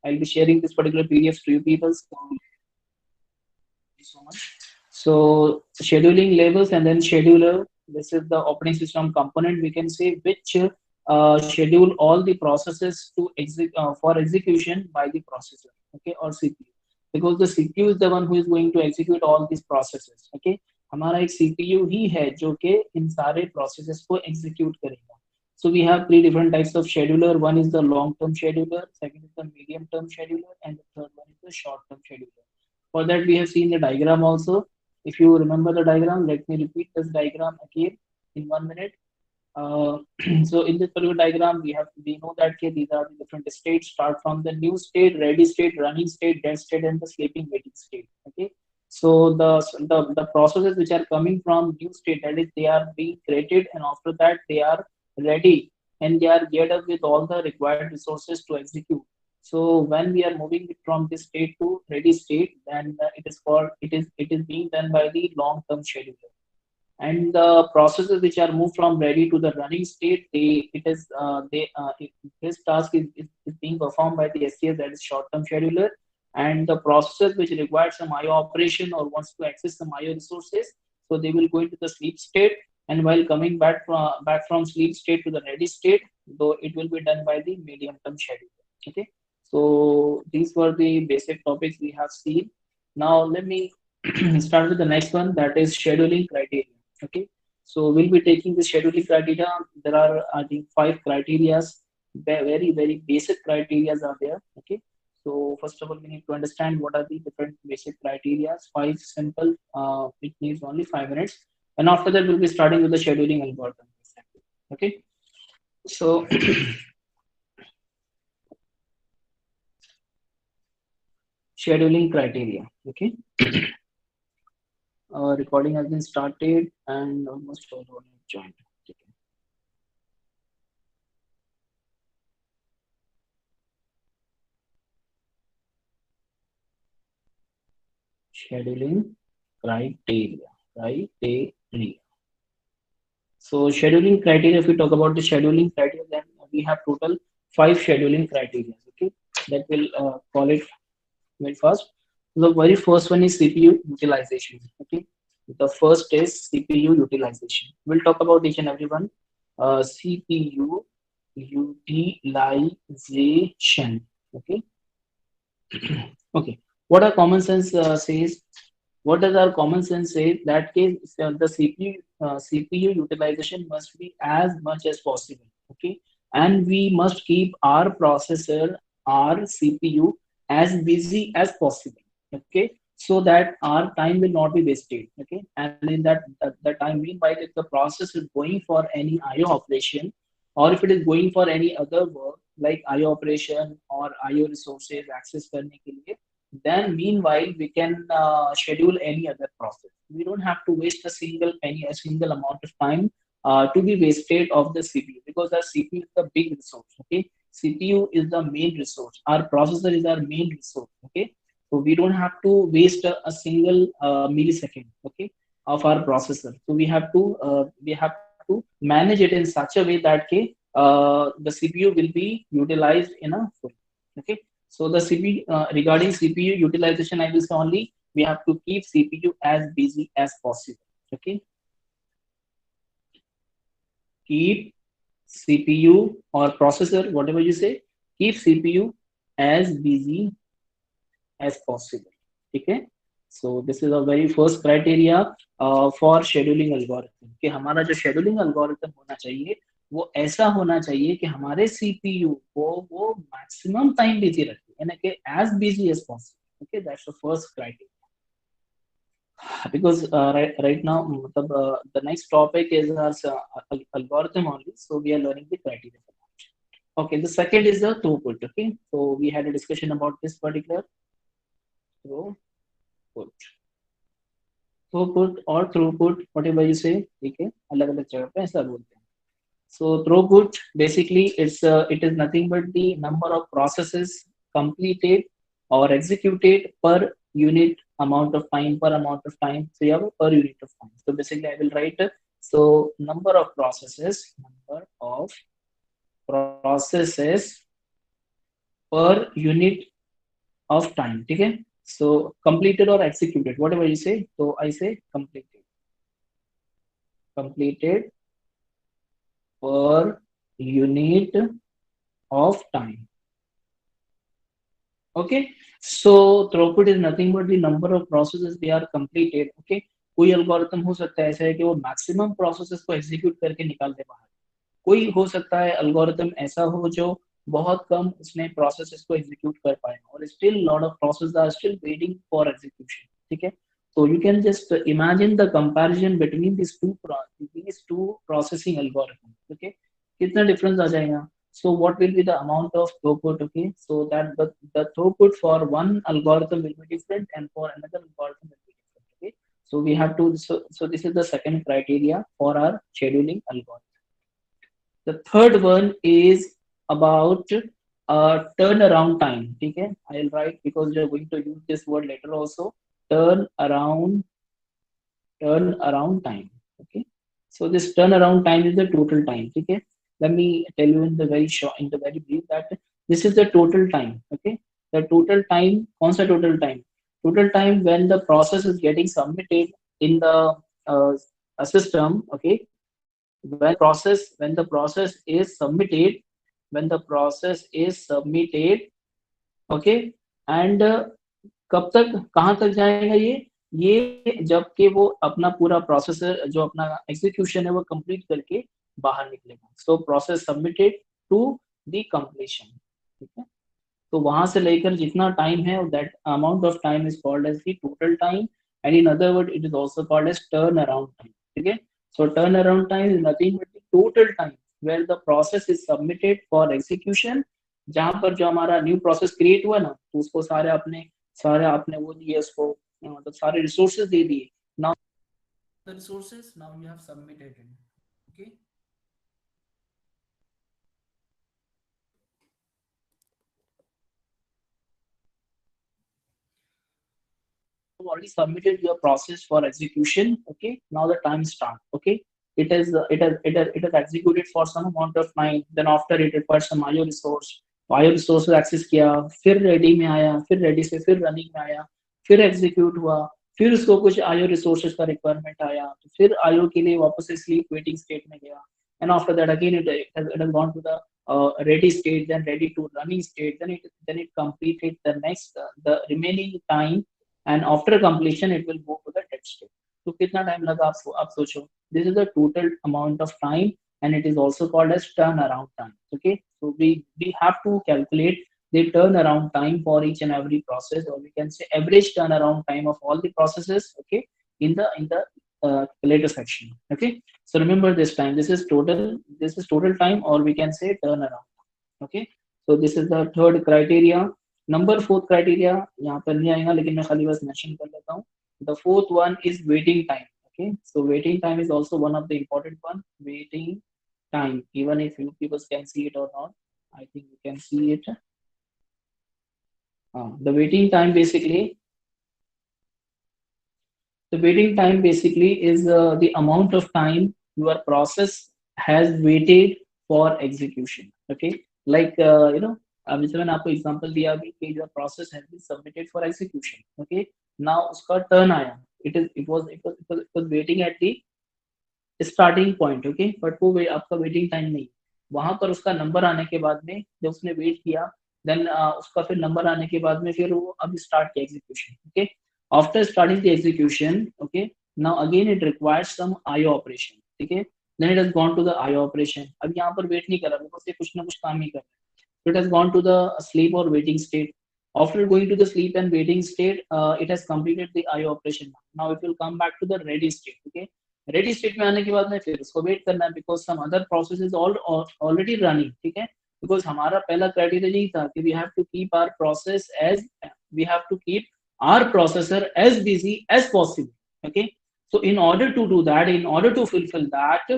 I'll be sharing this particular PDF to you people. So thank you so much. So scheduling labels and then scheduler. This is the operating system component we can say, which schedule all the processes to for execution by the processor, okay, or CPU. Because the CPU is the one who is going to execute all these processes. Okay, हमारा एक CPU ही है जो कि इन सारे processes को execute करेगा. So we have three different types of scheduler. One is the long-term scheduler, second is the medium-term scheduler, and the third one is the short-term scheduler. For that, we have seen the diagram also. If you remember the diagram, let me repeat this diagram again in 1 minute. Uh, so in this particular diagram, we know that okay, these are the different states. Start from the new state, ready state, running state, dead state, and the sleeping waiting state. Okay. So the processes which are coming from new state, that is, they are being created, and after that they are ready and they are geared up with all the required resources to execute. So when we are moving it from this state to ready state, then it is being done by the long term scheduler. And the processes which are moved from ready to the running state, this task is being performed by the SCS, that is short term scheduler. And the processes which require some IO operation or wants to access some IO resources, so they will go into the sleep state, and while coming back from sleep state to the ready state, though it will be done by the medium term scheduler. Okay, so these were the basic topics we have seen. Now let me start with the next one, that is scheduling criteria. Okay, so we'll be taking the scheduling criteria. There are, I think, five criterias. Very very basic criterias are there. Okay, so first of all, we need to understand what are the different basic criterias. Five simple, it needs only 5 minutes, and after that we'll be starting with the scheduling algorithm. Okay, so scheduling criteria. Okay, recording has been started and almost all have joined. Okay. Scheduling criteria. Criteria. So scheduling criteria, if we talk about the scheduling criteria, then we have total five scheduling criteria. Okay, that will call it very fast. The very first one is CPU utilization. Okay, the first is CPU utilization. We'll talk about each and every one. CPU utilization. Okay, okay. What our common sense says, what does our common sense say? That case, the CPU utilization must be as much as possible. Okay, and we must keep our processor, our CPU, as busy as possible. Okay, so that our time will not be wasted. Okay, and in that time, meanwhile, if the process is going for any IO operation, or if it is going for any other work like IO operation or IO resources access करने के लिए, then meanwhile we can schedule any other process. We don't have to waste a single amount of time to be wasted of the CPU, because our CPU is the big resource. Okay, CPU is the main resource. Our processor is our main resource. Okay, so we don't have to waste a single millisecond. Okay, of our processor. So we have to manage it in such a way that the CPU will be utilized in a full. Okay, so the CPU, regarding CPU utilization, I will say only we have to keep CPU as busy as possible. Okay, keep CPU or processor, whatever you say, keep CPU as busy as possible. Okay, so this is a very first criteria for scheduling algorithm कि हमारा जो scheduling algorithm होना चाहिए वो ऐसा होना चाहिए कि हमारे CPU को वो maximum time busy रखे, यानी कि as busy as possible. Okay, that's the first criteria. Because right now the next topic is our algorithm only, so we are learning the criteria for that. Okay, the second is the throughput. Okay, so we had a discussion about this particular throughput. Throughput or throughput, whatever you say, ठीक है, अलग अलग जगह पे ऐसा बोलते हैं. So throughput basically it is nothing but the number of processes completed or executed per unit amount of time, per amount of time. So you have a per unit of time. So basically I will write so number of processes per unit of time. ठीक है? So completed or executed, whatever you say. So I say completed. Completed per unit of time. Okay, so throughput is nothing but the number of processes they are completed. Okay, कोई algorithm हो सकता है ऐसा है कि वो maximum processes को execute करके निकाल दे बाहर, कोई हो सकता है algorithm ऐसा हो जो बहुत कम उसने processes को execute कर पाए और still lot of processes are still waiting for execution. ठीक है, so you can just imagine the comparison between these two processing algorithms. Okay, कितना difference आ जाएगा. So what will be the amount of throughput? Okay, so that the throughput for one algorithm will be different and for another algorithm will be different. Okay, so we have to, so this is the second criteria for our scheduling algorithm. The third one is about turnaround time. Okay, I'll write because you're going to use this word later also. Turn around, turn around time. Okay, so this turnaround time is the total time. Okay, let me tell you in the very short, in the very brief, that this is the total time. Okay, the total time. कौन सा total time? Total time when the process is getting submitted in the uh, system. Okay, when the process is submitted, when the process is submitted. Okay, and कब तक कहाँ तक जाएगा ये जबकि वो अपना पूरा प्रोसेसर जो अपना एग्जीक्यूशन है वो कंप्लीट करके बाहर निकलेगा. So process submitted to the completion. ठीक है, तो वहां से लेकर जितना टाइम है that amount of time is called as the total time and in other word it is also called as turn around time. ठीक है, so turn around time is nothing but the total time where the process is submitted for execution. जहां पर जो हमारा new process create हुआ ना तो उसको सारे आपने वो दिए उसको मतलब सारे रिसोर्सेज दे दिए. Now the resources now you have submitted it. Okay, already submitted your process for execution. Okay, now the time start. Okay, it has executed for some amount of time, then after it requires some IO resource. IO resource को access किया, फिर ready में आया, फिर ready से फिर running में आया, फिर execute हुआ, फिर उसको कुछ IO resources का requirement आया, तो फिर IO के लिए वापस से sleep waiting state में गया, and after that again it has gone to the ready state, then ready to running state, then it completed the next the remaining time, and after completion it will go to the dead state. तो कितना time लगा आप सोचो. This is the total amount of time and it is also called as turnaround time. Okay, so we have to calculate the turnaround time for each and every process, or we can say average turnaround time of all the processes. Okay, in the later section. Okay, so remember this time, this is total time, or we can say turnaround. Okay, so this is the third criteria. Number fourth criteria यहाँ पर नहीं आएगा लेकिन मैं खाली बस mention कर लेता हूँ. The fourth one is waiting time. Okay, so waiting time is also one of the important one. Waiting time, even if you people can see it or not, I think you can see it. The waiting time basically, the waiting time basically is the amount of time your process has waited for execution. Okay, like अभी से मैंने आपको example दिया अभी कि your process has been submitted for execution. Okay, now उसका turn आया, it was waiting at the starting point. Okay, but वो आपका वेटिंग टाइम नहीं, वहां पर उसका नंबर आने के बाद में जब उसने वेट किया, देन उसका फिर नंबर आने के बाद में फिर वो अब स्टार्ट किया execution. Okay, after starting the execution. Okay, now again it requires some IO operation. ठीक है, then it has gone to the IO operation. अब यहाँ पर वेट नहीं कर रहा बिकॉज ये कुछ ना कुछ काम ही कर रहा है. So it has gone to the sleep or waiting state. After going to the sleep and waiting state, it has completed the IO operation. Now it will come back to the ready state. Okay, ready state में आने के बाद में फिर उसको wait करना है because some other process is already running. ठीक है, बिकॉज हमारा पहला क्राइटेरिया यही था कि we have to keep our process as we have to keep our processor as busy as possible. Okay, so in order to fulfill that,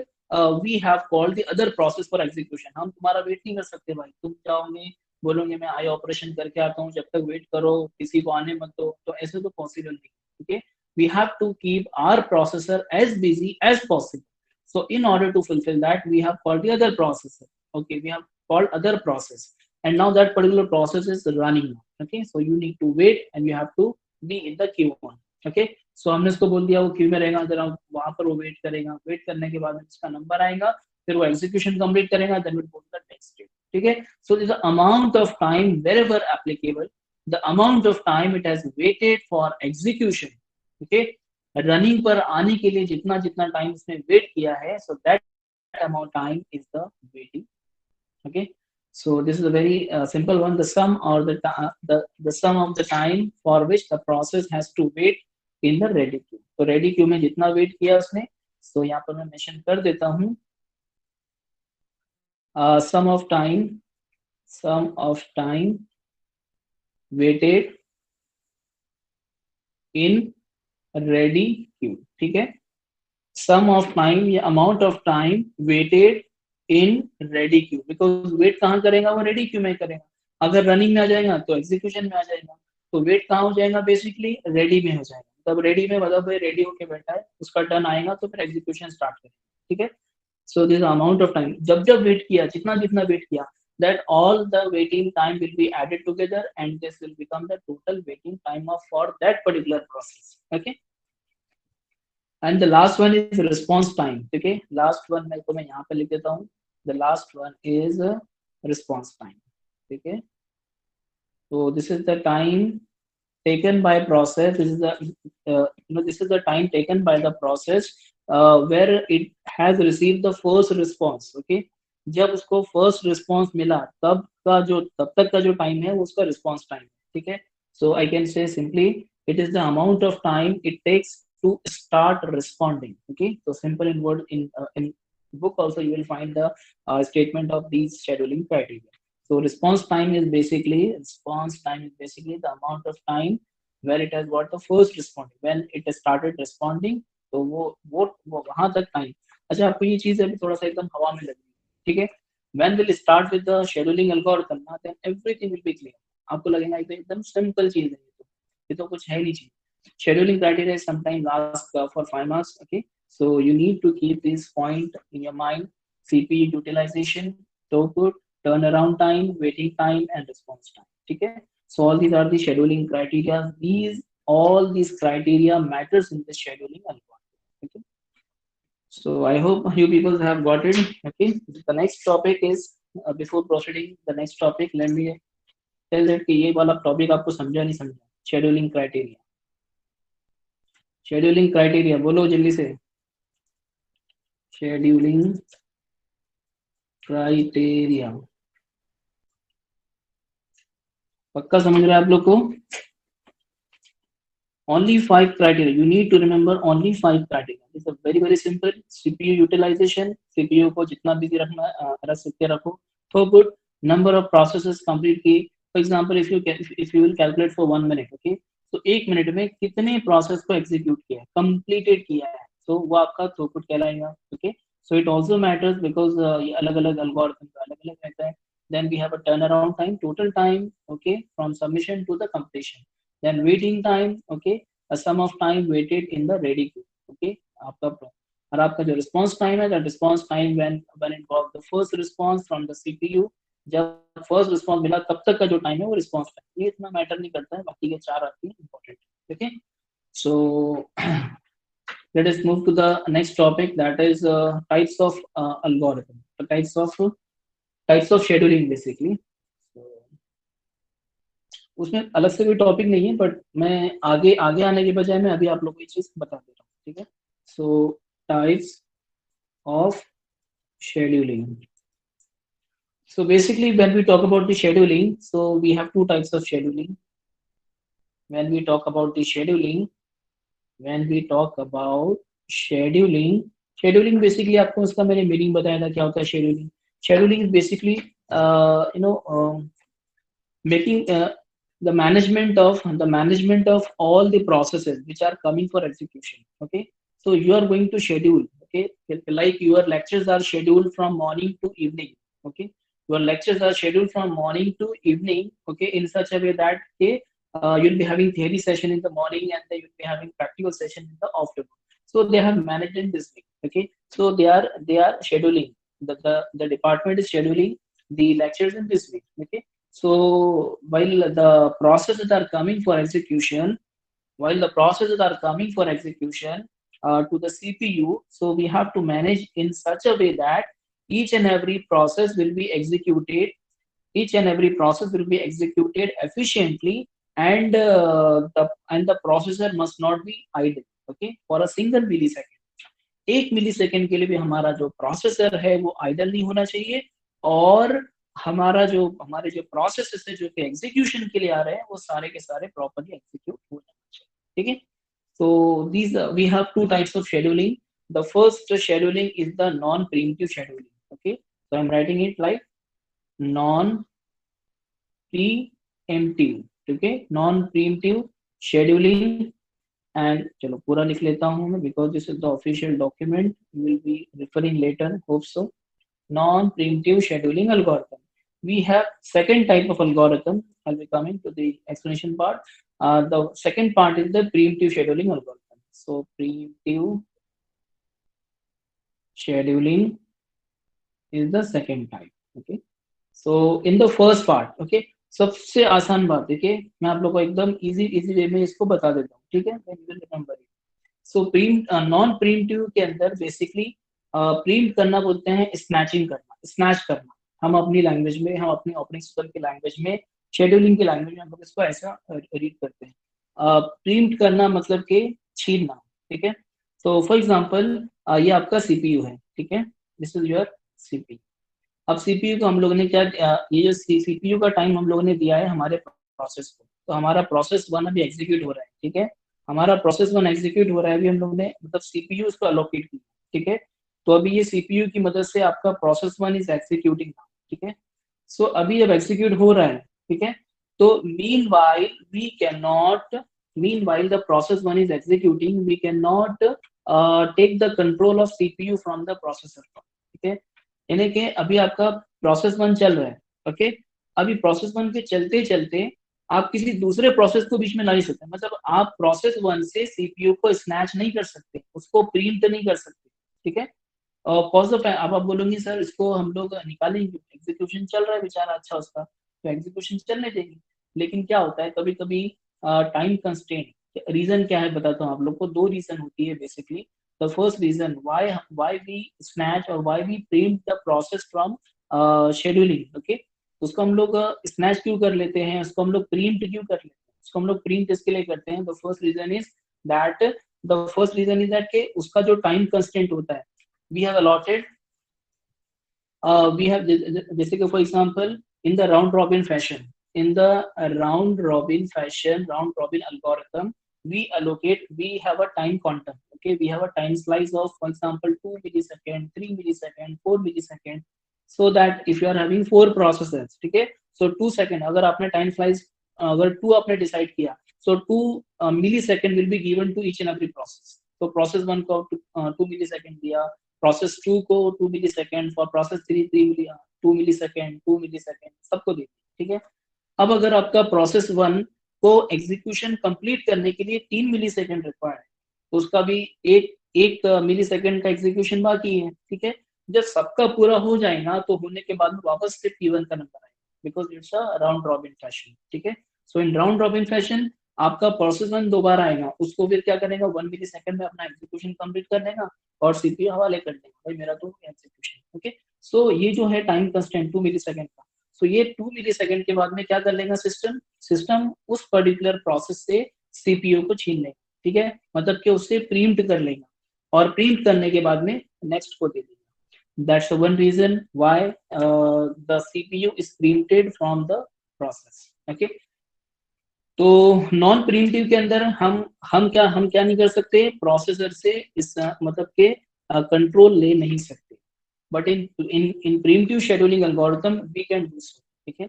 we have called the other process for execution. हम तुम्हारा wait नहीं कर सकते भाई, तुम जाओगे बोलोगे मैं आई ऑपरेशन करके आता हूँ, जब तक वेट करो किसी को आने मत दो, तो ऐसे तो पॉसिबल नहीं. ठीक है, we have to keep our processor as busy as possible. So in order to fulfill that, we have called the other processor. Okay, we have called other process. and now that particular process is running now. Okay, so you need to wait and you have to be in the queue one. Okay, so हमने उसको बोल दिया वो Q में रहेगा, जरा वहां पर वो वेट करेगा, वेट करने के बाद उसका नंबर आएगा, फिर वो एग्जीक्यूशन कंप्लीट करेगा, then will go to the next step. ठीक है, so this amount of time wherever applicable, the amount of time it has waited for execution. Okay, running पर आने के लिए जितना जितना टाइम उसने वेट किया है, so that amount time is the waiting. Okay, so this is a very simple one. The sum or the sum of the time for which the process has to wait in the ready queue. तो ready queue में जितना wait किया उसने, so यहाँ पर मैं mention कर देता हूँ sum of time waited in ready queue. ठीक है, sum of time या amount of time waited in ready queue, because wait कहाँ करेगा, वो ready queue में करेगा. अगर running में आ जाएगा तो execution में आ जाएगा, तो wait कहाँ हो जाएगा, basically ready में हो जाएगा. तब ready में मतलब ready होके बैठा है, उसका turn आएगा तो फिर execution start करेगा. ठीक है, so this amount of time, जब जब wait किया, जितना जितना wait किया, that all the waiting time will be added together and this will become the total waiting time of for that particular process. Okay, and the last one is response time. Okay, last one मैं यहाँ पे लिख देता हूँ. The last one is response time. Okay, so this is the time taken by process. This is the this is the time taken by the process where it has received the first response. Okay, जब उसको first response मिला तब तक का जो time है वो उसका response time. ठीक है, so I can say simply it is the amount of time it takes to start responding. Okay, so simple in word, in book also you will find the statement of these scheduling criteria. So response time is basically the amount of time where it has got the first responding, when it has started responding. तो वो वहां तक time. अच्छा, आपको ये चीज अभी थोड़ा सा एकदम हवा में लग रही है. ठीक है, when will start with the scheduling algorithm, then everything will be clear. आपको लगेगा ये तो एकदम सिंपल चीज है, ये तो कुछ है नहीं चीज. Scheduling criteria is sometimes asked for 5 marks. Okay, so you need to keep this point in your mind: CPU utilization, throughput, turnaround time, waiting time, and response time. ठीक है, so all these are the scheduling criteria. All these criteria matters in the scheduling algorithm. Okay, so I hope you people have got it. Okay, the next topic is before proceeding the next topic, let me tell that कि ये वाला topic आपको समझा नहीं समझा. Scheduling criteria. Scheduling criteria बोलो जल्दी से. शेड्यूलिंग क्राइटेरिया पक्का समझ रहे हैं आप लोग को? Only 5 criteria. You need to remember only 5 criteria. It's a very simple. CPU utilization. CPU को जितना busy रखना रख सकते रखो. Throughput, number of processes complete की. For example, if you will calculate for 1 minute, okay, तो 1 मिनट में कितने प्रोसेस को एग्जीक्यूट किया है, कंप्लीटेड किया है, तो वो आपका थ्रूपुट कहलाएगा. Okay, so it also matters because ये अलग-अलग एल्गोरिथम का अलग-अलग रहता है. Then we have a turnaround time, total time, okay, from submission to the completion. Then waiting time, okay, a sum of time waited in the ready queue. Okay, और आपका जो response time है, that response time when it got the first response from the CPU, जब first response मिला तब तक का जो टाइम है वो रिस्पॉन्स टाइम. ये इतना मैटर नहीं करता है, बाकी के 4 आती है important. Okay, so let us move to the next topic, that is types of algorithm. The types of scheduling basically. So, उसमें अलग से कोई टॉपिक नहीं है, बट मैं आगे आने के बजाय मैं अभी आप लोगों को ये चीज बता दे रहा हूँ. ठीक है, सो types of scheduling. So basically when we talk about the scheduling, so we have 2 types of scheduling. When we talk about scheduling basically आपको उसका मैंने मीनिंग बताया था क्या होता है scheduling. Scheduling is basically making the management of all the processes which are coming for execution. Okay, so you are going to schedule. Okay, like your lectures are scheduled from morning to evening. Okay, your lectures are scheduled from morning to evening. Okay, in such a way that you'll be having theory session in the morning and then you'll be having practical session in the afternoon. So they have managed in this way. Okay, so they are scheduling, the department is scheduling the lectures in this way. Okay, So while the processes are coming for execution, while the processes are coming for execution to the CPU, so we have to manage in such a way that each and every process will be executed, each and every process will be executed efficiently, and the processor must not be idle, okay, for a single millisecond. 1 millisecond के लिए भी हमारा जो processor है वो idol नहीं होना चाहिए, और हमारे जो प्रोसेसेस है जो कि एग्जीक्यूशन के लिए आ रहे हैं वो सारे के सारे प्रॉपर्ली एग्जीक्यूट हो जाना चाहिए, ठीक है। So these we have two types of scheduling. The first scheduling is the non-preemptive scheduling. Okay, so I'm writing it like non-preemptive. Okay, non-preemptive scheduling. And चलो पूरा लिख लेता हूँ मैं, because this is the official document. You will be referring later. Hope so. Non-preemptive scheduling algorithm. We have second type of algorithm. I'll be coming to the explanation part. The second part is the preemptive scheduling algorithm. So preemptive scheduling is the second type. Okay. So in the first part, okay, सबसे आसान बात देखिए, मैं आप लोग को एकदम easy way में इसको बता देता हूँ, ठीक है। Remember it. So non preemptive के अंदर बेसिकली प्रीम्प्ट करना बोलते हैं स्नैचिंग करना, स्नैच करना। हम अपनी लैंग्वेज में, हम अपनी ऑपरेटिंग सिस्टम की लैंग्वेज में, शेड्यूलिंग की लैंग्वेज में हम लोग इसको ऐसा रीड करते हैं। प्रीम्प्ट करना मतलब कि छीनना, ठीक है। तो फॉर एग्जांपल ये आपका सीपीयू है, ठीक है, दिस इज योर सीपीयू। अब सीपीयू को हम लोगों ने क्या, ये जो सीपीयू का टाइम हम लोगों ने दिया है हमारे प्रोसेस को, तो हमारा प्रोसेस वन अभी एग्जीक्यूट हो रहा है, ठीक है। हमारा प्रोसेस वन एग्जीक्यूट हो रहा है, अभी हम लोगों ने मतलब सीपीयू उसको अलोकेट किया, ठीक है। तो अभी ये सीपीयू की मदद से आपका प्रोसेस वन इज एक्सिक्यूटिंग, ठीक है। सो अभी जब एग्जीक्यूट हो रहा है, ठीक है, तो meanwhile the process one is executing, we cannot take the control of CPU from the processor, ठीक है। यानी कि अभी आपका प्रोसेस वन चल रहा है, ओके। अभी प्रोसेस वन के चलते चलते आप किसी दूसरे प्रोसेस को बीच में ला नहीं सकते, मतलब आप प्रोसेस वन से सीपीयू को स्नैच नहीं कर सकते, उसको प्रीम्प्ट नहीं कर सकते, ठीक है। कॉज ऑफ, अब आप बोलोगे सर इसको हम लोग निकालेंगे, एग्जीक्यूशन चल रहा है बेचारा, अच्छा उसका तो एग्जीक्यूशन चलने देंगे। लेकिन क्या होता है कभी कभी टाइम कंस्ट्रेंट, रीजन क्या है बताता हूँ आप लोग को। दो रीजन होती है basically. The first reason why we snatch or why we preempt the process from scheduling, okay। तो उसको हम लोग snatch क्यों कर लेते हैं, उसको हम लोग preempt क्यों कर लेते हैं, उसको हम लोग preempt इसके लिए करते हैं। The first reason is that कि उसका जो time constraint होता है, we have allotted, we have जैसे कि for example in the round robin fashion, round robin algorithm, we have a time quantum, okay, we have a time slice of for example 2 millisecond, 3 millisecond, 4 millisecond, so that if you are having 4 processes, ठीक है, so 2 second अगर आपने time slice अगर 2 आपने decide किया, so 2 millisecond will be given to each and every process। तो process 1 को 2 millisecond दिया, प्रोसेस 2 को 2 millisecond, for process 3 2 millisecond, 2 millisecond सबको देते हैं, ठीक है। अब अगर आपका प्रोसेस 1 को एग्जीक्यूशन कंप्लीट करने के लिए 3 मिलीसेकंड रिक्वायर्ड है, तो उसका भी एक मिलीसेकंड का एग्जीक्यूशन बाकी है, ठीक है। जब सबका पूरा हो जाएगा तो होने के बाद में वापस से P1 का नंबर आएगा, because it's a round robin fashion, ठीक है। सो इन राउंड रॉबिन फैशन आपका प्रोसेस 1 दोबारा आएगा, उसको फिर क्या करेगा 1 मिलीसेकंड में अपना एग्जीक्यूशन कंप्लीट कर देगा और सीपीयू हवाले कर देगा, भाई मेरा तो एग्जीक्यूशन, ओके। सो ये जो है टाइम कंस्टेंट 2 मिलीसेकंड का, सो ये 2 मिलीसेकंड के बाद में क्या कर लेगा सिस्टम उस पर्टिकुलर प्रोसेस से सीपीयू को छीन लेगा, ठीक है, मतलब कि उससे प्रीम्प्ट कर लेगा, और प्रीम्प्ट करने के बाद में नेक्स्ट को दे देगा। That's one reason why the CPU is preempted from the process, okay. तो नॉन प्रीम्प्टिव के अंदर हम क्या नहीं कर सकते, प्रोसेसर से इस मतलब के कंट्रोल ले नहीं सकते, but in preemptive scheduling algorithm we can do so, ठीक है।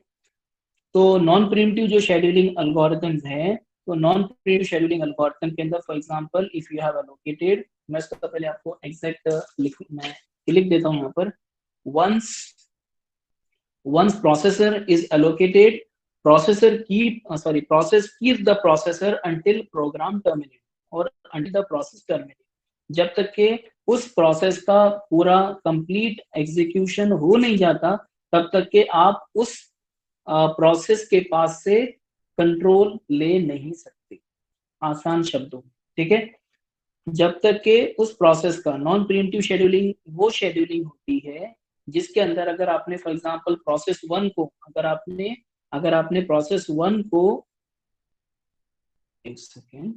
तो नॉन प्रीम्प्टिव जो शेड्यूलिंग एल्गोरिथम्स है, तो नॉन प्रीम्प्टिव शेड्यूलिंग एल्गोरिथम के अंदर for example if you have allocated, मैं इसको पहले आपको एग्जैक्ट लिख देता हूँ यहाँ पर। once processor is allocated, process keeps the processor until program terminate or until the process terminate, जब तक के उस प्रोसेस का पूरा कंप्लीट एग्जीक्यूशन हो नहीं जाता तब तक के आप उस प्रोसेस के पास से कंट्रोल ले नहीं सकते, आसान शब्दों में, ठीक है। जब तक के उस प्रोसेस का नॉन प्रिएम्प्टिव शेड्यूलिंग वो शेड्यूलिंग होती है जिसके अंदर अगर आपने फॉर एग्जांपल प्रोसेस वन को अगर आपने प्रोसेस वन को एक सेकेंड,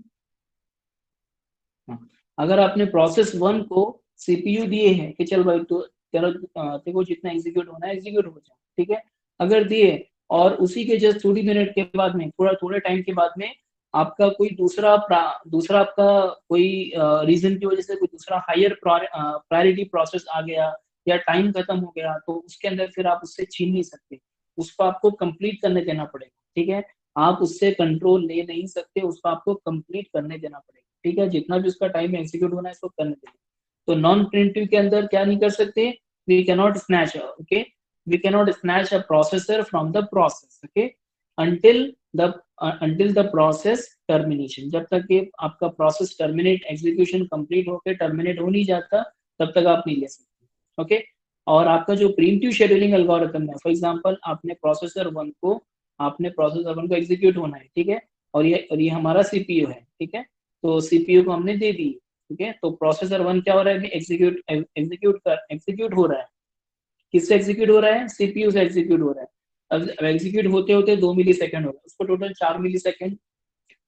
हाँ, अगर आपने प्रोसेस वन को सीपीयू दिए हैं कि चल भाई तो तेरा तेरे को जितना एग्जीक्यूट होना है एग्जीक्यूट हो जाए, ठीक है, अगर दिए और उसी के जस्ट थोड़ी मिनट के बाद में थोड़ा थोड़े टाइम के बाद में आपका कोई दूसरा आपका कोई रीजन की वजह से कोई दूसरा हायर प्रायोरिटी प्रोसेस आ गया या टाइम खत्म हो गया तो उसके अंदर फिर आप उससे छीन नहीं सकते, उसको आपको कंप्लीट करने देना पड़ेगा, ठीक है। आप उससे कंट्रोल ले नहीं सकते, उसको आपको कंप्लीट करने देना पड़ेगा, ठीक है, जितना भी उसका टाइम एग्जीक्यूट होना है इसको करने देना। तो नॉन प्रिएम्प्टिव के अंदर क्या नहीं कर सकते, we cannot snatch, okay, we cannot snatch a processor from the process, okay, until the until the process termination, जब तक कि आपका प्रोसेस टर्मिनेट एग्जीक्यूशन कंप्लीट होकर टर्मिनेट हो नहीं जाता तब तक आप नहीं ले सकते, ओके। और आपका जो प्रीम्प्टिव शेड्यूलिंग एल्गोरिथम है, फॉर एग्जांपल आपने प्रोसेसर वन को एग्जीक्यूट होना है, ठीक है, और ये हमारा सीपीयू है, ठीक है, तो सीपीयू को हमने दे दी, ठीक है, तो प्रोसेसर वन क्या हो रहा है, एग्जीक्यूट हो रहा है, किससे एग्जीक्यूट हो रहा है, सीपीयू से एग्जीक्यूट हो रहा है। अब एग्जीक्यूट होते होते 2 मिली सेकंड हो गया, उसको total 4 millisecond,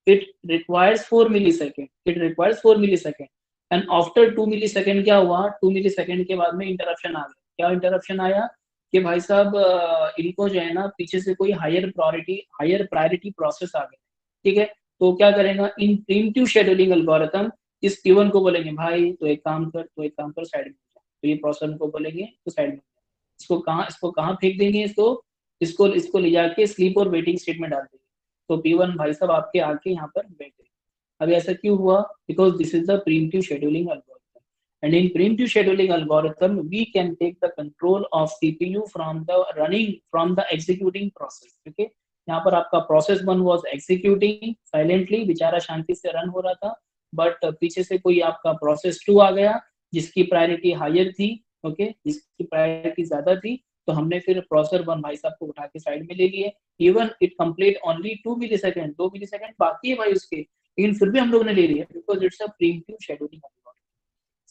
it requires 4 millisecond and after 2 millisecond क्या हुआ, 2 मिली सेकंड के बाद में इंटरप्शन आ गया, क्या इंटरप्शन आया कि भाई साहब इनको जो है ना पीछे से कोई हायर प्रायोरिटी प्रोसेस आ गया, ठीक है, तो क्या करेगा इन प्रीम्प्टिव शेड्यूलिंग एल्गोरिथम, इस Q1 को बोलेंगे भाई तो एक काम कर साइड में, तो ये प्रोसेसर को बोलेंगे तो साइड में, इसको कहाँ फेंक देंगे, इसको इसको इसको ले जाके स्लीप और वेटिंग स्टेट में डाल देंगे, तो P1 भाई साहब आपके आके यहाँ पर बैठ गए। अभी ऐसा क्यों हुआ, because this is the preemptive scheduling algorithm, and in preemptive scheduling algorithm we can take the control of CPU from the executing process, okay. यहाँ पर आपका process one was executing silently, बेचारा शांति से रन हो रहा था, बट पीछे से कोई आपका प्रोसेस टू आ गया जिसकी प्रायोरिटी हायर थी, ओके, जिसकी प्रायोरिटी ज्यादा थी, तो हमने फिर प्रोसेसर वन भाई साहब को उठा के साइड में ले लिए, even it complete only 2 millisecond, 2 millisecond बाकी है भाई उसके, लेकिन फिर भी हम लोग ने ले लिया because it's a preemptive scheduling algorithm.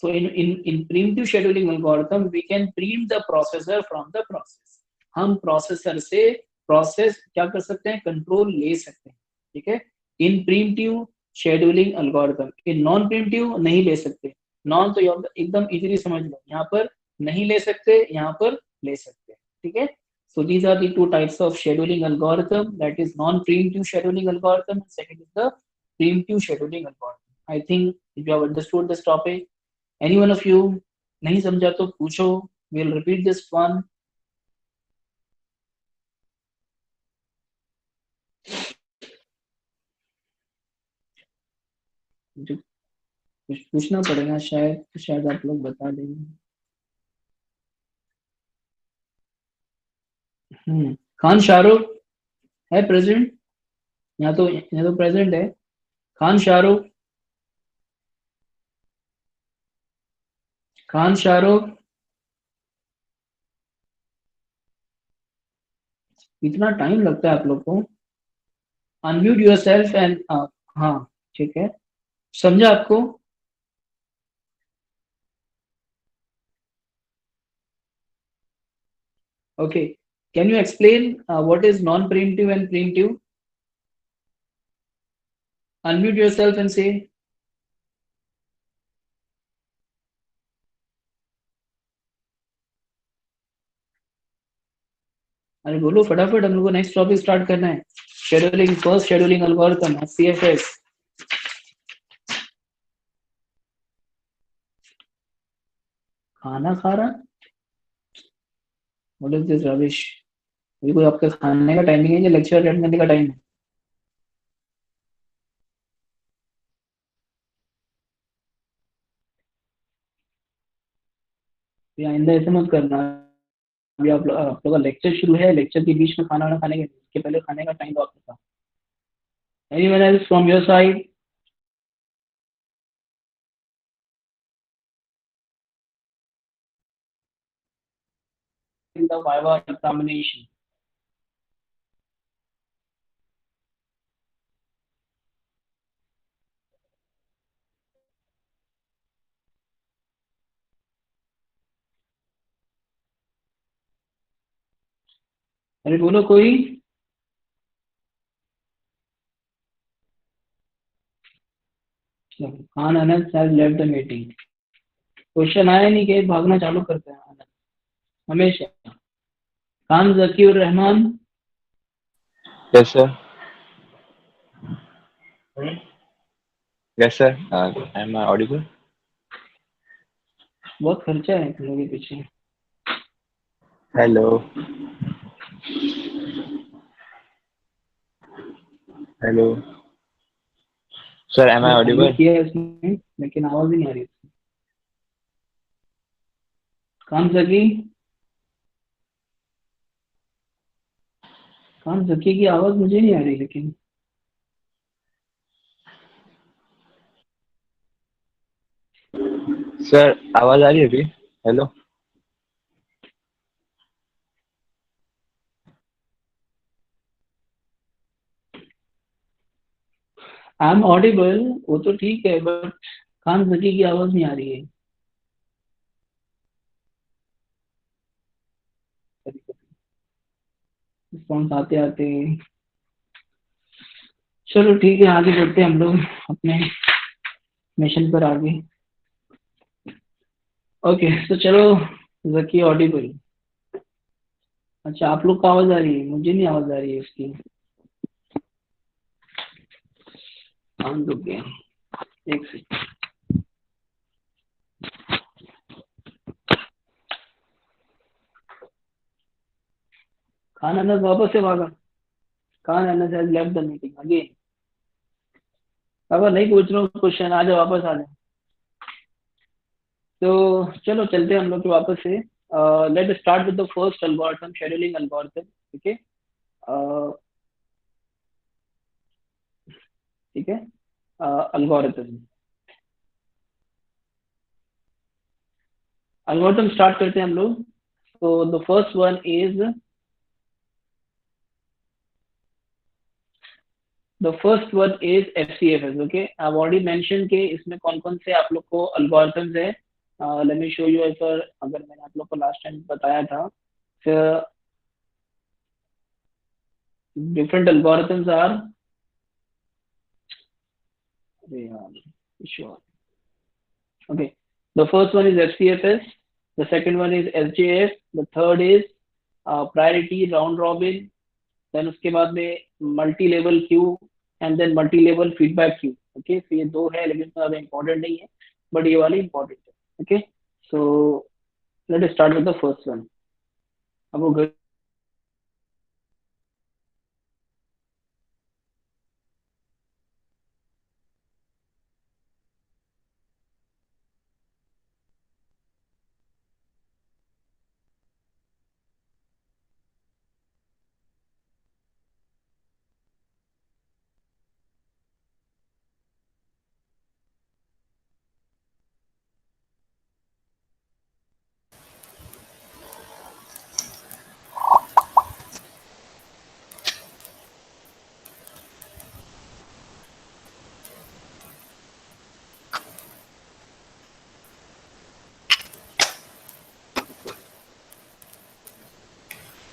So in primitive scheduling algorithm, we can preempt the processor from the process. हम प्रोसेसर से प्रोसेस क्या कर सकते हैं, कंट्रोल ले सकते हैं, ठीक है, इन preemptive scheduling algorithm. In non प्रीम्प्टिव नहीं ले सकते, नॉन तो एकदम इजीली समझ लो, यहाँ पर नहीं ले सकते, यहाँ पर ले सकते हैं, ठीक है। So these are the two types of scheduling algorithm, that is non-preemptive scheduling algorithm and second is the preemptive scheduling algorithm. I think if you have understood this topic, any one of you नहीं समझा तो पूछो, we'll repeat this one. मुझे कुछ पूछना पड़ेगा शायद आप लोग बता देंगे। खान शाहरुख है प्रेजेंट, यहाँ तो प्रेजेंट है, खान शाहरुख, खान शाहरुख, इतना टाइम लगता है आप लोग को, अनम्यूट योर सेल्फ एंड, हाँ ठीक है, समझा आपको, okay, can you explain what is non preemptive and preemptive, unmute yourself and say, अरे बोलो फटाफट, हम लोग को नेक्स्ट टॉपिक स्टार्ट करना है, scheduling, first scheduling algorithm CFS. खाना खा रहा, व्हाट इज दिस रबिश, ये कोई आपका खाने का टाइमिंग है या लेक्चर अटेंड करने का टाइम है, ये आइंदा ऐसे मत करना, अभी आप लोग का लेक्चर शुरू है, लेक्चर के बीच में खाना वाना खाने के पहले खाने का टाइम तो आपका था, anyone else from your side, in the viva examination, अरे बोलो कोई। Khan Anas has left the meeting. Question आया नहीं कि भागना चालू करते हैं अनस हमेशा। Khan Zakir Rahman. Yes, sir. Yes, sir. Am I audible? बहुत खर्चा है तुम लोगों के पीछे। Hello. Hello. Sir, am I बस audible? अनम्यूट किया है इसने लेकिन आवाज ही नहीं आ रही। खान जकी। खान जकी की आवाज मुझे नहीं आ रही लेकिन। सर आवाज आ रही है अभी? हेलो। आई एम ऑडिबल, वो तो ठीक है बट खान जकी की आवाज नहीं आ रही है। रिस्पॉन्स आते आते। चलो ठीक है, आगे बढ़ते हैं हम लोग अपने मिशन पर आगे। ओके तो चलो। जकी ऑडिबल। अच्छा आप लोग को आवाज आ रही है, मुझे नहीं आवाज आ रही है उसकी। खान रुक गया, एक सेकंड। खान अनस वापस से भागा। Khan Anas has left the meeting again. पापा नहीं पूछ रहा हूँ क्वेश्चन, आ जाओ वापस आ जाओ। तो चलो चलते हैं हम लोग के वापस से। Let start with the first algorithm, scheduling algorithm. ठीक है। ठीक है। एल्गोरिथम। एल्गोरिथम स्टार्ट करते हैं हम लोग। तो the first one is, the first one is FCFS। Okay, I already mention के इसमें कौन कौन से आप लोग को एल्गोरिथम्स है। लेट मी शो यू अगर मैंने आप लोग को लास्ट टाइम बताया था। डिफरेंट एल्गोरिथम्स आर, अरे यार sure. Okay. The first one is FCFS. The second one is SJF. The third is priority round robin. Then उसके बाद में multi level queue and then multi level feedback queue. Okay, तो ये दो है लेकिन ज़्यादा इंपॉर्टेंट नहीं है, बट ये वाली इंपॉर्टेंट है। Okay, so let start with the first one. अब वो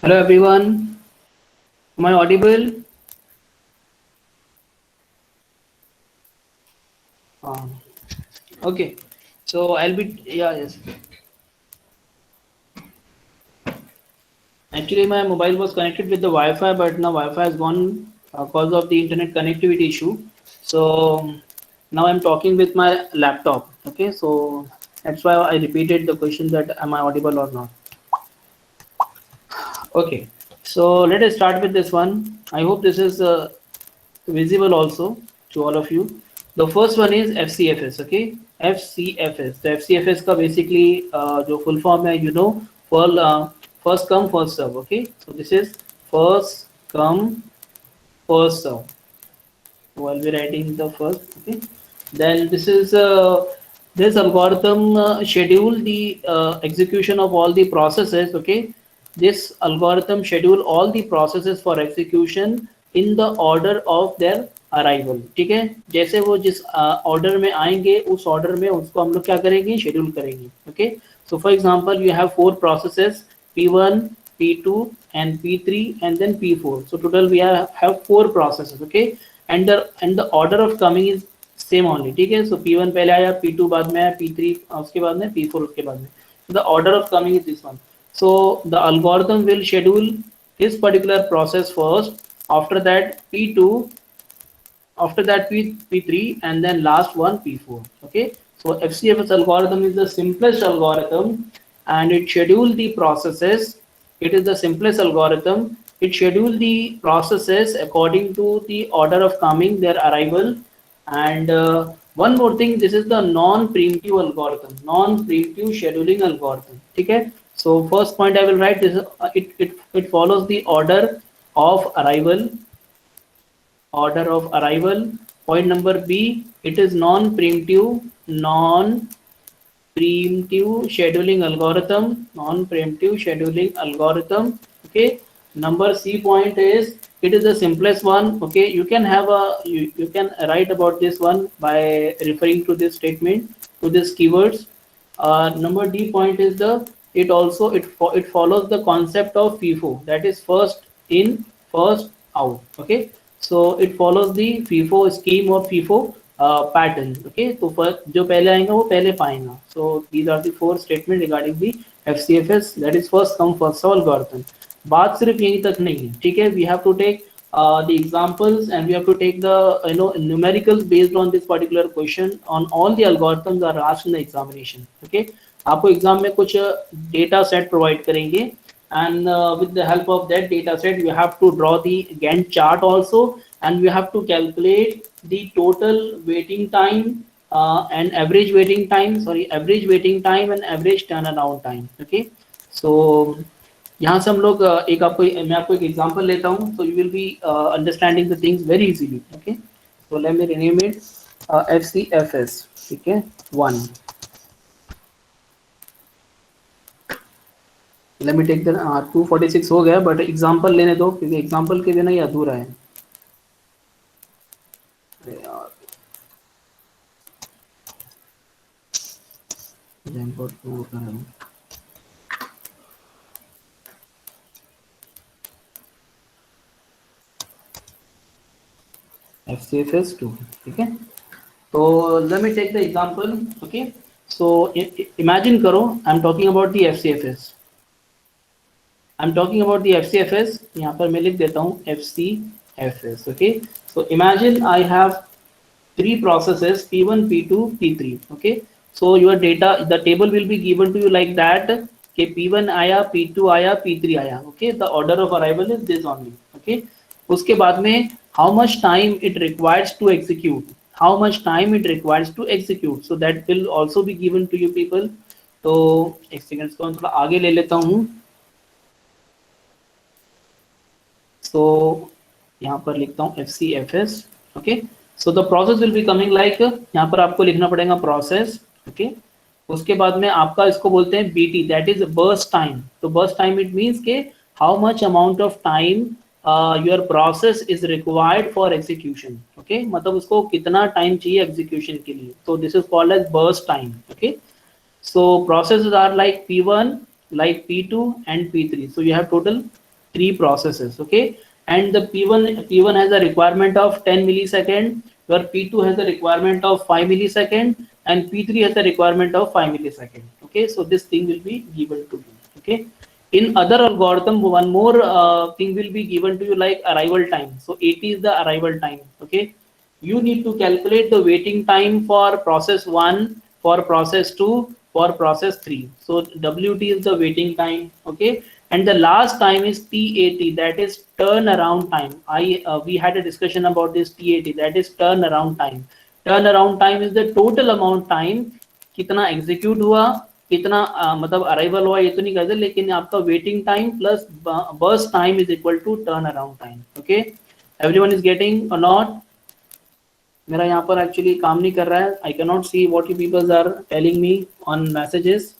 hello everyone, am I audible? Okay, so I'll be, yeah, yes. Actually, my mobile was connected with the Wi-Fi, but now Wi-Fi has gone because of the internet connectivity issue. So now I'm talking with my laptop. Okay, so that's why I repeated the question that am I audible or not. Okay, so let us start with this one. I hope this is visible also to all of you. The first one is FCFS. Okay, FCFS. So FCFS का basically जो full form है, you know, first come first serve. Okay, so this is first come first serve. So I'll be writing the first. Okay, then this is this algorithm schedule the execution of all the processes. Okay, this algorithm schedule all the processes for execution in the order of their arrival. ठीक है, जैसे वो जिस order में आएंगे उस order में उसको हम लोग क्या करेंगे, शेड्यूल करेंगे। Okay, so for example you have 4 processes P1 P2 and P3 and then P4. So total we have 4 processes. Okay, and the order of coming is same only. ठीक है, so P1 पहले आया, P2 बाद में आया, P3 उसके बाद में, P4 उसके बाद में. So the order of coming is this one. So the algorithm will schedule this particular process first. After that P2, after that P3, and then last one P4. Okay, so FCFS algorithm is the simplest algorithm, and it schedules the processes. It is the simplest algorithm. It schedules the processes according to the order of coming, their arrival. And one more thing, this is the non-preemptive algorithm, non-preemptive scheduling algorithm. Okay, so first point I will write this, it follows the order of arrival, order of arrival. Point number B, it is non-preemptive scheduling algorithm, non-preemptive scheduling algorithm. Okay, number C point is it is the simplest one. Okay, you can have a you can write about this one by referring to this statement, to this keywords. Number D point is the it follows the concept of FIFO, that is first in first out. Okay, so it follows the FIFO scheme or FIFO pattern. Okay, तो first जो पहले आएगा वो पहले पाएगा. So these are the 4 statement regarding the FCFS, that is first come first serve algorithm. बात सिर्फ यहीं तक नहीं है, ठीक है. We have to take the examples, and we have to take the numericals based on this particular question. On all the algorithms are asked in the examination. Okay, आपको exam में कुछ डेटा सेट प्रोवाइड करेंगे, and with the help of that data set you have to draw the Gantt chart also, and you have to calculate the total waiting time and average waiting time, average waiting time and average turnaround time. Okay, so यहाँ से हम लोग मैं आपको एक example लेता हूँ, so you will be understanding the things very easily. Okay, so let me rename it FCFS. ठीक है, 1. Let me take the 246 हो गया, बट एग्जांपल लेने दो क्योंकि एग्जांपल के बिना ये अधूरा है. अरे यार, एग्जांपल टू कर रहा हूँ. FCFS 2. ठीक है, तो let me take the example. Okay, so imagine करो, I'm talking about the FCFS. I'm talking about the FCFS. यहाँ पर मैं लिख देता हूँ FCFS. Okay, so imagine I have 3 processes P1, P2, P3. Okay, so your data, the table will be given to you like that. कि P1 आया, P2 आया, P3 आया. Okay, the order of arrival is this only. Okay, उसके बाद में how much time it requires to execute, how much time it requires to execute, so that will also be given to you people. तो एक second को थोड़ा आगे ले लेता हूँ. So यहाँ पर लिखता हूँ FCFS. Okay, so the process will be coming like, यहाँ पर आपको लिखना पड़ेगा process. Okay, उसके बाद में आपका इसको बोलते हैं BT, that is burst time. तो burst time it means के how much amount of time your process is required for execution. Okay, मतलब उसको कितना टाइम चाहिए execution के लिए. So this is called as burst time. Okay, so processes are like P1, like P2 and P3. So you have total 3 processes. Okay, and the P1 has a requirement of 10 millisecond, where P2 has a requirement of 5 millisecond, and P3 has a requirement of 5 millisecond. Okay, so this thing will be given to you. Okay, in other algorithm one more thing will be given to you like arrival time. So 80 is the arrival time. Okay, you need to calculate the waiting time for process 1, for process 2, for process 3. So WT is the waiting time. Okay, and the last time is TAT, that is turnaround time. We had a discussion about this TAT, that is turnaround time. Turnaround time is the total amount time कितना execute हुआ, कितना मतलब arrival हुआ, ये तो नहीं कहते, लेकिन आपका waiting time plus burst time is equal to turn around time. Okay, everyone is getting or not? मेरा यहाँ पर एक्चुअली काम नहीं कर रहा है. I can not see what you peoples are telling me on messages,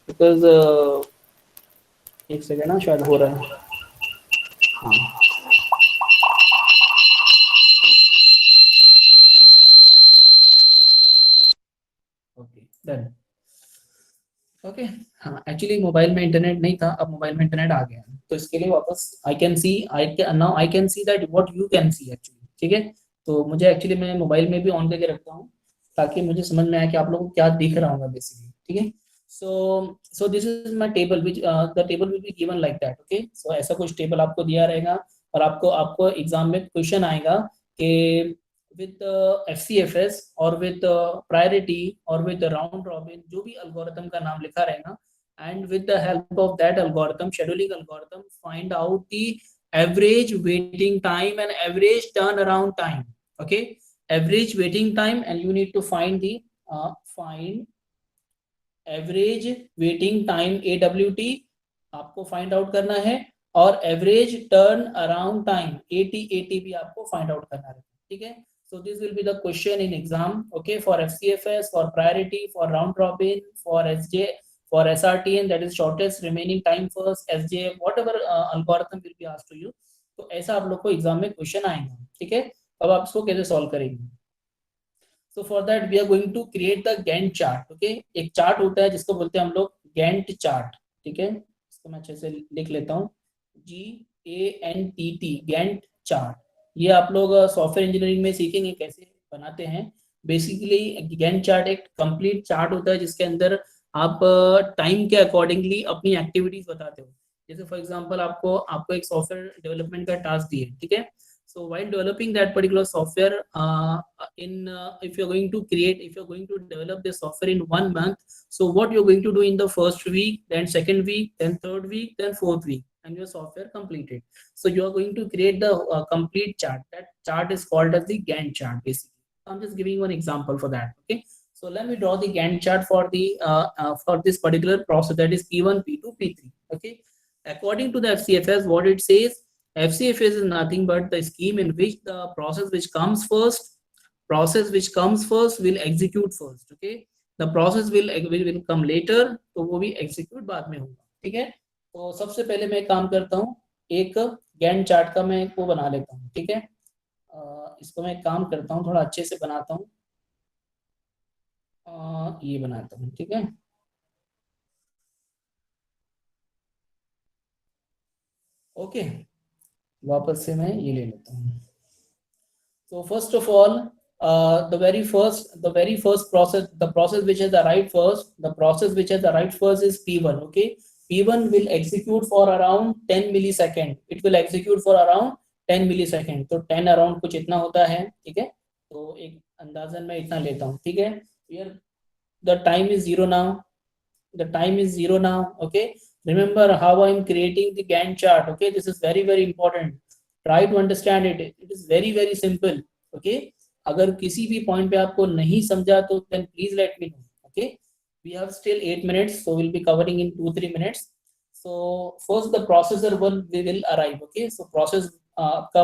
because एक second ना, शायद हो रहा है. हाँ, ओके डन. ओके, हाँ एक्चुअली एक्चुअली मोबाइल में इंटरनेट नहीं था, अब मोबाइल में इंटरनेट आ गया है, तो इसके लिए वापस I can see that what you can C actually, ठीक है। तो मुझे एक्चुअली मैं मोबाइल में भी ऑन करके रखता हूँ ताकि मुझे समझ में आए कि आप लोगों को क्या दिख रहा होगा बेसिकली, ठीक है। So this is my table which the table will be given like that, okay. सो ऐसा कुछ टेबल आपको दिया रहेगा और आपको आपको एग्जाम में क्वेश्चन आएगा कि with FCFS और with priority और with round robin, जो भी algorithm का नाम लिखा रहेगा, and with the help of that algorithm, scheduling algorithm, find out the average waiting time and average turnaround time, okay, average waiting time, and you need to find the find average waiting time AWT आपको find out करना है, और average turn around time AT भी आपको find out करना है, ठीक है। So this will be the question in exam, okay, for FCFS, for priority, for round robin, for SJ, for SRTN, that is shortest remaining time first, SJ, whatever algorithm will be asked to you. तो ऐसा आप लोग को exam में question आएगा, ठीक है। अब आप इसको कैसे सॉल्व करेंगे? So for that we are going to create the Gantt chart, okay। एक चार्ट होता है जिसको बोलते हैं हम लोग Gantt चार्ट, ठीक है। इसको मैं अच्छे से लिख लेता हूँ, GANTT, Gantt चार्ट। ये आप लोग सॉफ्टवेयर इंजीनियरिंग में सीखेंगे कैसे बनाते हैं। बेसिकली Gantt चार्ट एक कंप्लीट चार्ट होता है जिसके अंदर आप टाइम के अकॉर्डिंगली अपनी एक्टिविटीज बताते हो। जैसे फॉर एग्जांपल आपको आपको एक सॉफ्टवेयर डेवलपमेंट का टास्क दिए, ठीक है। So while developing that particular software, if you're going to develop this software in 1 month, so what you're going to do in the first week, then second week, then third week, then fourth week, and your software completed. So you are going to create the complete chart. That chart is called as the Gantt chart, basically. I'm just giving one example for that. Okay. So let me draw the Gantt chart for the for this particular process, that is P1, P2, P3. Okay. According to the FCFS, what it says. FCFS is nothing but the scheme in which the process which comes first will execute first, okay। The process will come later, तो वो भी execute बाद में होगा, ठीक है। तो सबसे पहले मैं काम करता हूँ, एक Gantt चार्ट का मैं वो बना लेता हूँ, ठीक है। इसको मैं काम करता हूँ, थोड़ा अच्छे से बनाता हूँ, ये बनाता हूँ, ठीक है। ओके, वापस से मैं ये ले लेता हूँ। So first of all, the very first process, the process which has arrived first is P1, okay। P1 will execute for around 10 millisecond, it will execute for around 10 millisecond, तो 10 around कुछ इतना होता है, ठीक है। तो एक अंदाजन मैं इतना लेता हूँ, ठीक है। Here the time is zero now, okay। Remember how I am creating the Gantt chart, okay। This is very very important, try to understand it, it is very very simple, okay। अगर किसी भी point पे आपको नहीं समझा तो then please let me know, okay। We have still 8 minutes, so we'll be covering in 2-3 minutes। So first the processor one will arrive, okay। So आपका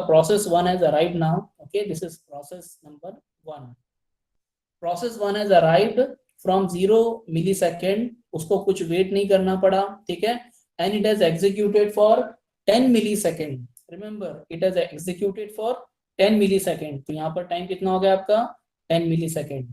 process 1 has arrived now, okay। This is process number 1, process 1 has arrived from 0 millisecond, उसको कुछ wait नहीं करना पड़ा, ठीक है। And it has executed for 10 millisecond, remember it has executed for 10 millisecond, तो यहाँ पर टाइम कितना हो गया आपका 10 millisecond।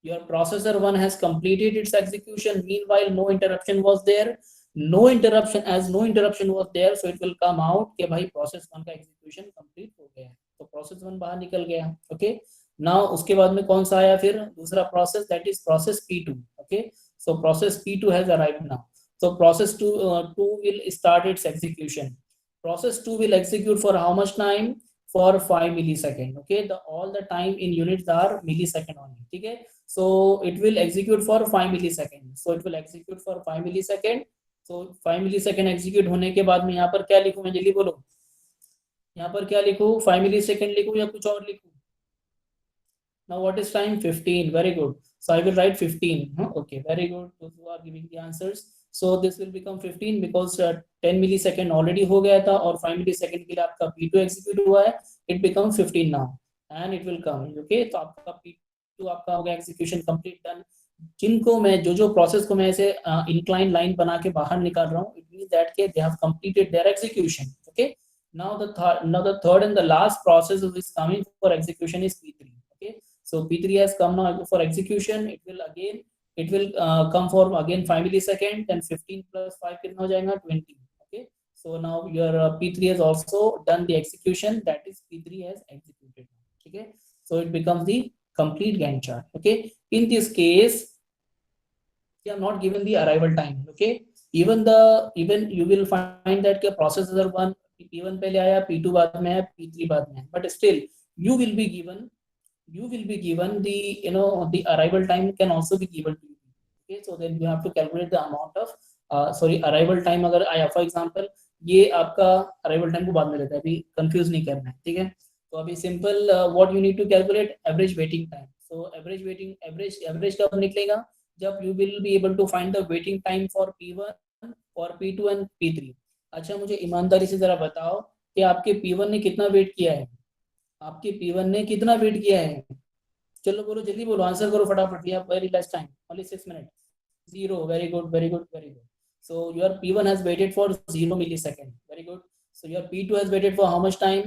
Your processor 1 has completed its execution, meanwhile no interruption was there, no interruption was there, so it will come out कि भाई process 1 का execution complete हो गया है, तो process 1 बाहर निकल गया, okay। Now उसके बाद में कौन सा आया फिर दूसरा process, that is process P2, okay। So process P2 has arrived now, so process 2 will start its execution, process 2 will execute for how much time, for 5 millisecond, okay। All the time in units are millisecond only, ठीक है। So it will execute for 5 millisecond, so it will execute for 5 millisecond, so 5 millisecond execute होने के बाद में यहाँ पर क्या लिखूं, मैं जल्दी बोलो, यहाँ पर क्या लिखूं, 5 millisecond लिखूं या कुछ और लिखूं। Now what is time? 15, very good, so I will write 15, okay, very good, those who are giving the answers। So this will become 15 because 10 millisecond already हो गया था और 5 millisecond के लिए आपका P2 execute हुआ है, it becomes 15 now and it will come, okay। तो आपका P2 आपका हो गया execution complete done। जिनको मैं जो प्रोसेस को मैं ऐसे इंक्लाइन लाइन बना के बाहर निकाल रहा हूँ, it means that they have completed their execution, okay। Now the third and the last process which is coming for execution is P3, okay। So P3 has come now for execution, it will again it will come for again 5 millisecond, then 15 plus 5 कितना हो जाएगा 20. Okay, so now your P3 has also done the execution, that is P3 has executed. Okay, so it becomes the complete Gantt chart. Okay, in this case we have not given the arrival time. Okay, even you will find that processor 1 P1 पहले आया, P2 बाद में है, P3 बाद में है, but still you will be given the the arrival time can also be given to you. Okay, so then you have to calculate the amount of arrival time अगर आया, for example ये आपका arrival time को बाद में लेता है, अभी कंफ्यूज नहीं करना है, ठीक है. तो अभी simple what you need to calculate average waiting time. So average कब निकलेगा, जब you will be able to find the waiting time for P1 for P2 and P3. अच्छा, मुझे ईमानदारी से जरा बताओ कि आपके P1 ने कितना वेट किया है, आपके P1 ने कितना वेट किया है, चलो बोलो, जल्दी बोलो, आंसर करो फटाफट. या very less time, only 6 minute. 0. Very good, very good, very good. So your P1 has waited for 0 millisecond. Very good. So your P2 has waited for how much time.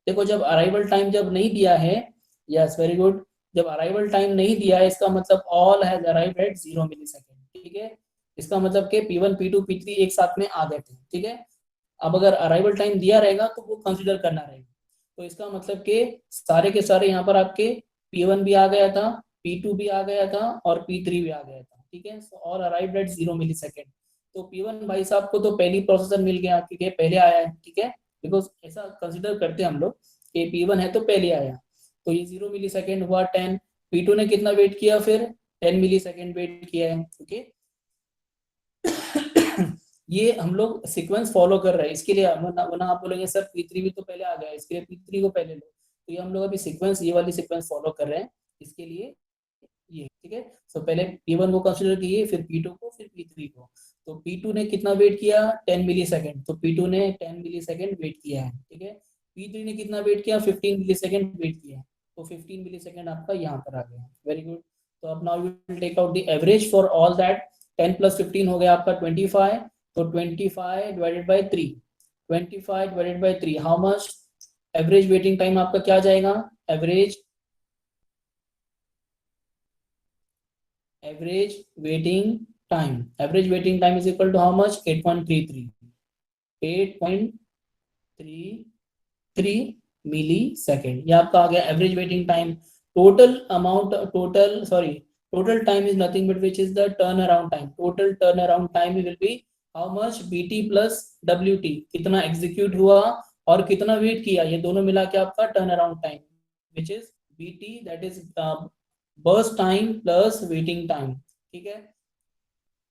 देखो, जब अराइवल टाइम जब नहीं दिया है, yes very good, जब arrival time नहीं दिया है इसका मतलब all has arrived at 0 millisecond. ठीक है, इसका मतलब कि P1 P2 P3 एक साथ में आ गए थे. ठीक है, अब अगर अराइवल टाइम दिया रहेगा तो वो कंसीडर करना रहेगा. तो इसका मतलब कि सारे के सारे यहाँ पर आपके P1 भी आ गया था, P2 भी आ गया था और P3 भी आ गया था. ठीक है, so all arrived at 0 millisecond. तो P1 भाई साहब को तो पहली प्रोसेसर मिल गया क्योंकि पहले आया है. ठीक है, बिकॉज ऐसा कंसीडर करते हैं हम लोग कि P1 है तो पहले आया, तो ये 0 मिलीसेकंड हुआ 10. P2 ने कितना वेट किया, फिर 10 मिलीसेकंड वेट किया है. ओके ये हम लोग सीक्वेंस फॉलो कर रहे हैं, इसके लिए वरना आप बोलेंगे सर P3 भी तो पहले आ गया, इसके लिए P3 को पहले लो. तो ये हम लोग अभी सीक्वेंस, ये वाली सीक्वेंस फॉलो कर रहे हैं, इसके लिए ये. ठीक है, सो पहले P1 को कंसीडर कीजिए, फिर P2 को, फिर P3 को. तो P2 ने कितना वेट किया, 10 मिलीसेकंड, तो P2 ने 10 मिलीसेकंड वेट किया है. ठीक है, P3 ने कितना वेट किया, 15 मिलीसेकंड वेट किया है, तो 15 मिलीसेकंड आपका यहाँ पर आ गया. Very good. तो अब now you will take out the average for all that. 10 plus 15 हो गया आपका 25, तो 25 divided by 3, 25 divided by 3, how much average waiting time आपका क्या जाएगा, average waiting time is equal to how much, 8.33 millisecond. ये आपका आ गया average waiting time. Total time is nothing but which is the turn around time. Total turn around time will be how much, BT plus WT, कितना execute हुआ और कितना wait किया, ये दोनों मिला के आपका turn around time, which is BT, that is burst time plus waiting time. ठीक है,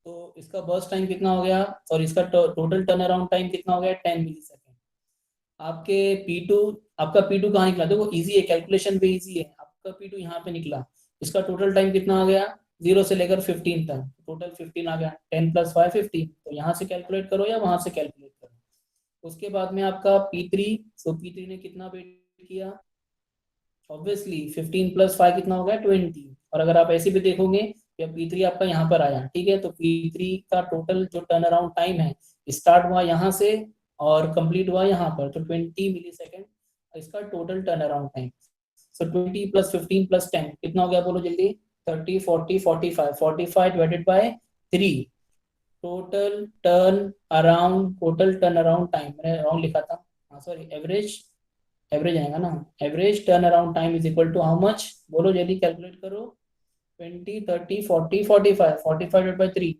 तो इसका बर्स्ट टाइम कितना हो गया, और इसका टोटल टर्न अराउंड टाइम कितना हो गया, 10 मिलीसेकंड. आपके आपका P2 कहाँ निकला, देखो इजी है, कैलकुलेशन भी इजी है. आपका P2 यहाँ पे निकला, इसका टोटल टाइम कितना आ गया, 0 से लेकर 15 तक, टोटल 15 आ गया. 10 प्लस 5 15, तो यहाँ से कैलकुलेट करो या वहां से कैलकुलेट करो. उसके बाद में आपका P3, सो P3 ने कितना वेट किया, ऑब्वियसली 15 प्लस 5 कितना हो गया 20. और अगर आप ऐसे भी देखोगे कि P3 आपका यहाँ पर आया. ठीक है, तो P3 का टोटल जो टर्न अराउंड टाइम है, स्टार्ट हुआ यहाँ से और कंप्लीट हुआ यहाँ पर, तो 20 मिलीसेकंड इसका टोटल टर्न अराउंड टाइम. सो 20 प्लस 15 प्लस 10 कितना हो गया, बोलो जल्दी, 30 40 45, 45 divided by 3, total turn around time, मैंने रॉन्ग लिखा था, सॉरी, एवरेज आएगा ना, average turn around time is equal to how much, बोलो जल्दी कैलकुलेट करो, 20 30 40 45, 45 divided by 3,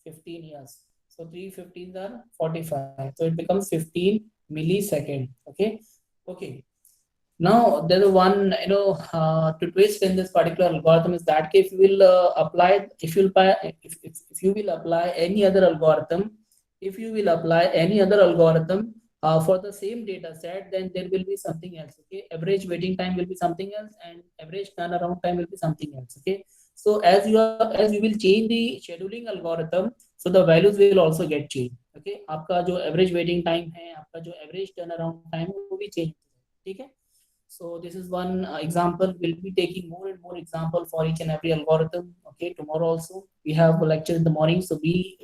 15 years. So 3 15s are 45. So it becomes 15 millisecond. Okay. Now there is one, to twist in this particular algorithm is that if you will apply any other algorithm, for the same data set, then there will be something else. Okay, average waiting time will be something else, and average turnaround time will be something else. Okay, so as you will change the scheduling algorithm, so the values will also get changed. Okay, आपका जो average waiting time है, आपका जो average turnaround time है, वो भी change. ठीक है, so this is one example. We'll be taking more and more example for each and every algorithm. Okay, tomorrow also we have a lecture in the morning, so be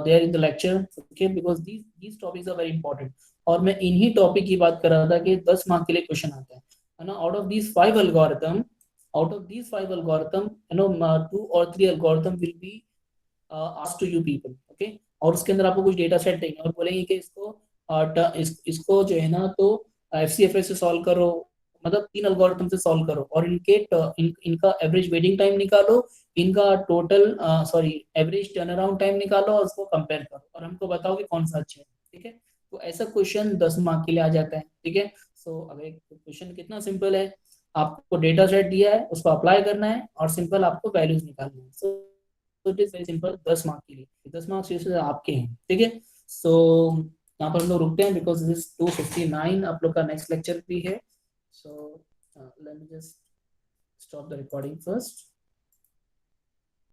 there in the lecture. Okay, because these topics are very important. और मैं इन्हीं topic की बात कर रहा था कि 10 mark के लिए क्वेश्चन आता है ना. Out of these 5 algorithm, Out of these 5 algorithm, 2 or 3 algorithm will be asked to you people, okay? और उसके अंदर आपको कुछ डेटा सेट देंगे और बोलेंगे कि इसको जो है ना तो FCFS से सॉल्व करो, मतलब 3 algorithm से सॉल्व करो और इनका एवरेज वेटिंग टाइम निकालो, इनका total average turn around time निकालो और उसको कंपेयर करो और हमको बताओ कि कौन सा अच्छा है, ठीक है? तो ऐसा क्वेश्चन 10 मार्क के लिए आ जाता है, ठीक है? सो अब एक क्वेश्चन कितना सिंपल है, आपको डेटा सेट दिया है, उसको अप्लाई करना है और सिंपल आपको वैल्यूज निकालना है। So it is very simple, 10 mark के लिए, 10 मार्क्स जैसे आपके हैं, ठीक है? सो यहाँ पर हम लोग रुकते हैं बिकॉज दिस 2:59 आप लोग का नेक्स्ट लेक्चर भी है। So let me just stop the recording first.